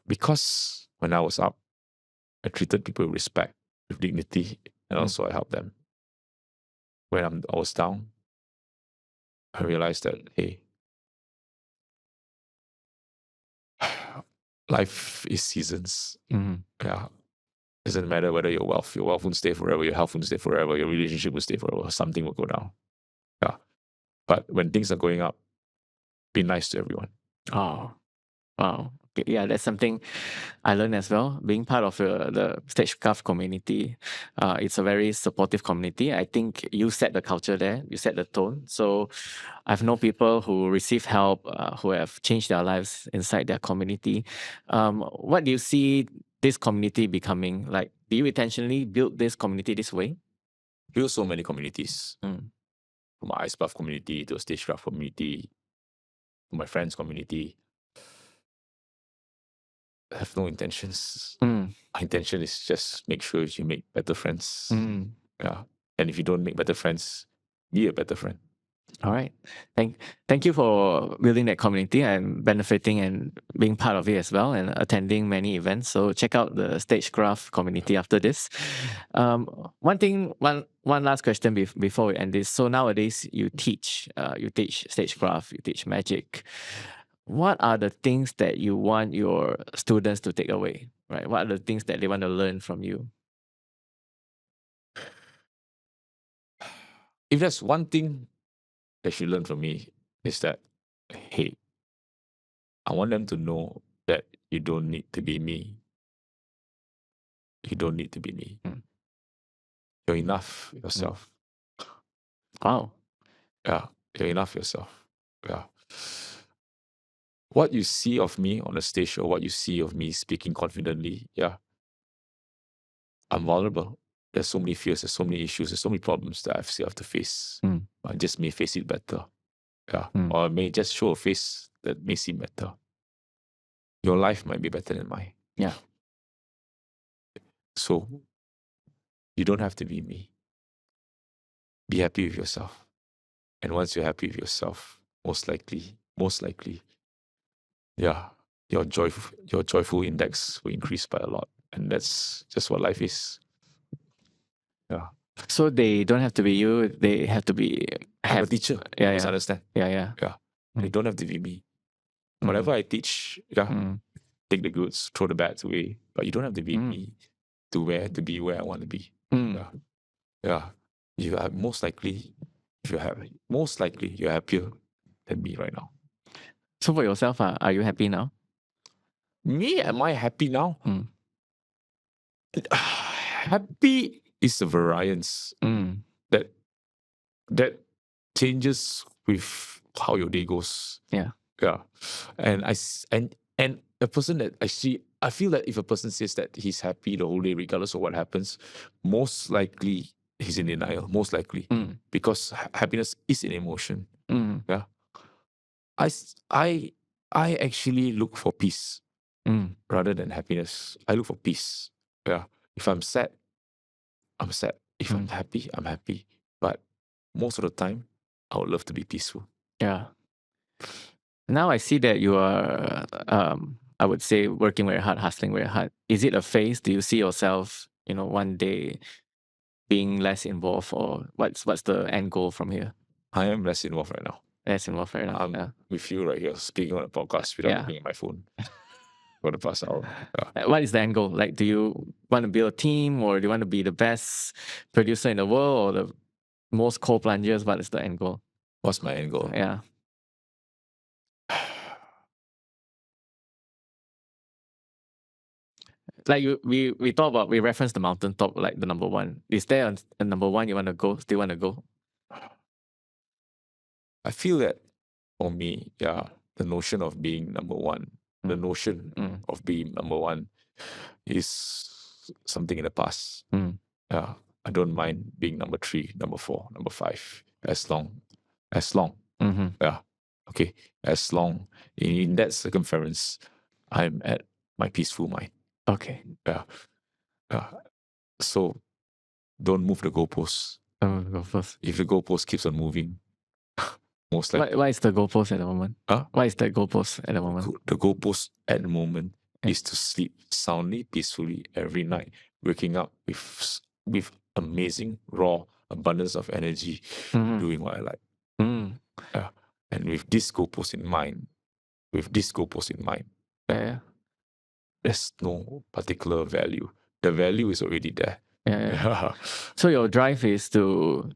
Because when I was up, I treated people with respect, with dignity, and also I helped them. When I was down, I realized that, hey, life is seasons. Yeah. Doesn't matter whether your wealth won't stay forever, your health won't stay forever, your relationship will stay forever, something will go down. Yeah. But when things are going up, be nice to everyone. Oh, wow. Yeah, that's something I learned as well. Being part of the Stagecraft community, it's a very supportive community. I think you set the culture there, you set the tone. So I've known people who receive help, who have changed their lives inside their community. What do you see this community becoming? Like, do you intentionally build this community this way? Build so many communities. From my Ice Buff community to a Stagecraft community, to my friends' community. I have no intentions. My intention is just make sure you make better friends. Yeah. And if you don't make better friends, be a better friend. All right. Thank you for building that community and benefiting and being part of it as well and attending many events. So check out the Stagecraft community after this. One last question before we end this. So nowadays you teach Stagecraft, you teach magic. What are the things that you want your students to take away? Right? What are the things that they want to learn from you? If there's one thing they should learn from me, is that, hey, I want them to know that you don't need to be me. You don't need to be me. You're enough yourself. Wow. Yeah, you're enough yourself. Yeah. What you see of me on the stage or what you see of me speaking confidently, yeah, I'm vulnerable. There's so many fears, there's so many issues, there's so many problems that I still have to face. I just may face it better. Yeah. Or I may just show a face that may seem better. Your life might be better than mine. Yeah. So you don't have to be me. Be happy with yourself. And once you're happy with yourself, most likely, yeah, your joyful index will increase by a lot. And that's just what life is. Yeah. So they don't have to be you. They have to be. I'm a teacher. Yeah, You must yeah. understand. Yeah. They don't have to be me. Whatever I teach, take the goods, throw the bads away. But you don't have to be me to be where I want to be. Yeah. You are most likely you're happier than me right now. So for yourself, are you happy now? Me, am I happy now? Happy is a variance that changes with how your day goes. Yeah. And a person that I feel that if a person says that he's happy the whole day, regardless of what happens, most likely he's in denial. Most likely, because happiness is an emotion. Yeah. I actually look for peace rather than happiness. I look for peace. Yeah. If I'm sad, I'm sad. If I'm happy, I'm happy. But most of the time, I would love to be peaceful. Yeah. Now I see that you are, I would say, working very hard, hustling very hard. Is it a phase? Do you see yourself, one day being less involved, or what's the end goal from here? I am less involved right now. Less involved right now. I'm with you right here, speaking on a podcast without looking at my phone for the past hour. Yeah. What is the end goal? Like, do you want to build a team, or do you want to be the best producer in the world, or the most cold plungers? What is the end goal? What's my end goal? Yeah. Like we referenced the mountaintop, like the number one. Is there a number one you want to go? Still want to go? I feel that for me, the notion of being number one, the notion of being number one is something in the past. Yeah, I don't mind being number 3, number 4, number 5, as long. Yeah, okay, as long in that circumference, I'm at my peaceful mind. Okay. Yeah. So don't move the goalposts. Go first. If the goalpost keeps on moving, most likely. Why is the goalpost at the moment? Why is the goalpost at the moment? The goalpost at the moment is to sleep soundly, peacefully every night, waking up with amazing, raw abundance of energy, doing what I like. And with this goalpost in mind, there's no particular value. The value is already there. So your drive is to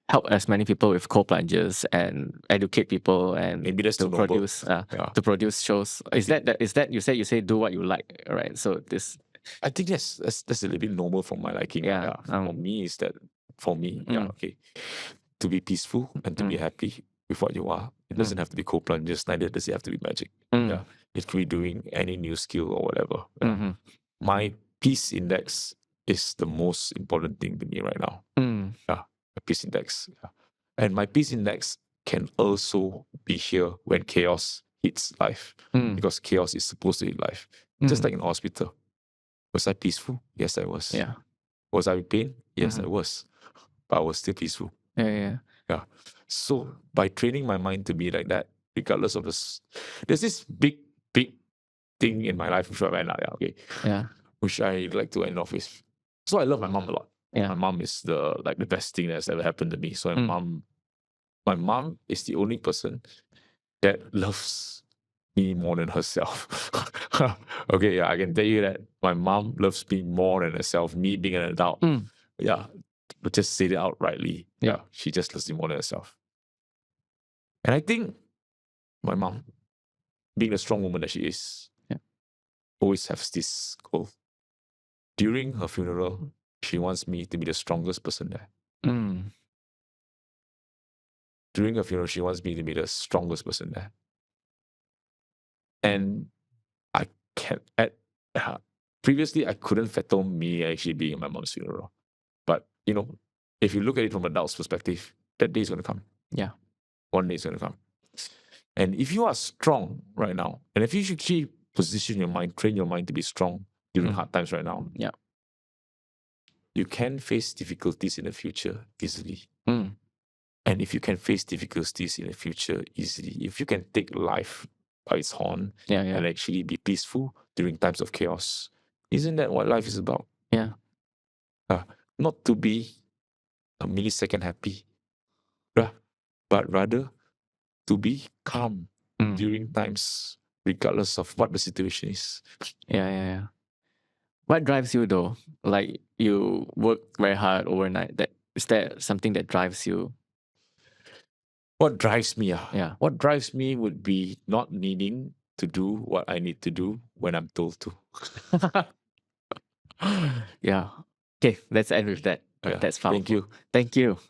help as many people with cold plungers and educate people, and maybe that's to produce shows. Is that you say do what you like, right? So this, I think that's a little bit normal for my liking. For me, okay, to be peaceful and to be happy with what you are. It doesn't have to be cold plungers, neither does it have to be magic. It could be doing any new skill or whatever. My peace index is the most important thing to me right now. A peace index. And my peace index can also be here when chaos hits life. Because chaos is supposed to hit life. Just like in hospital. Was I peaceful? Yes, I was. Yeah. Was I in pain? Yes, I was. But I was still peaceful. Yeah. Yeah. So by training my mind to be like that, regardless of there's this big thing in my life which right now, okay, Yeah. which I like to end off with. So I love my mom a lot. Yeah. My mom is the best thing that's ever happened to me. So my mom is the only person that loves me more than herself. Okay, yeah, I can tell you that my mom loves me more than herself. Me being an adult, yeah, but just say it outrightly. Yeah. She just loves me more than herself. And I think my mom, being the strong woman that she is, always has this goal. During her funeral, she wants me to be the strongest person there. During her funeral, she wants me to be the strongest person there. And I can't, previously, I couldn't fathom me actually being at my mom's funeral. But, if you look at it from an adult's perspective, that day is going to come. Yeah. One day is going to come. And if you are strong right now, and if you should actually position your mind, train your mind to be strong during hard times right now, Yeah. you can face difficulties in the future easily. Mm. And if you can face difficulties in the future easily, if you can take life by its horn and actually be peaceful during times of chaos, isn't that what life is about? Yeah. Not to be a millisecond happy, but rather to be calm during times, regardless of what the situation is. Yeah. What drives you though? Like you work very hard overnight. Is there something that drives you? What drives me? Yeah. What drives me would be not needing to do what I need to do when I'm told to. Yeah. Okay, let's end with that. Yeah. That's powerful. Thank you. Thank you.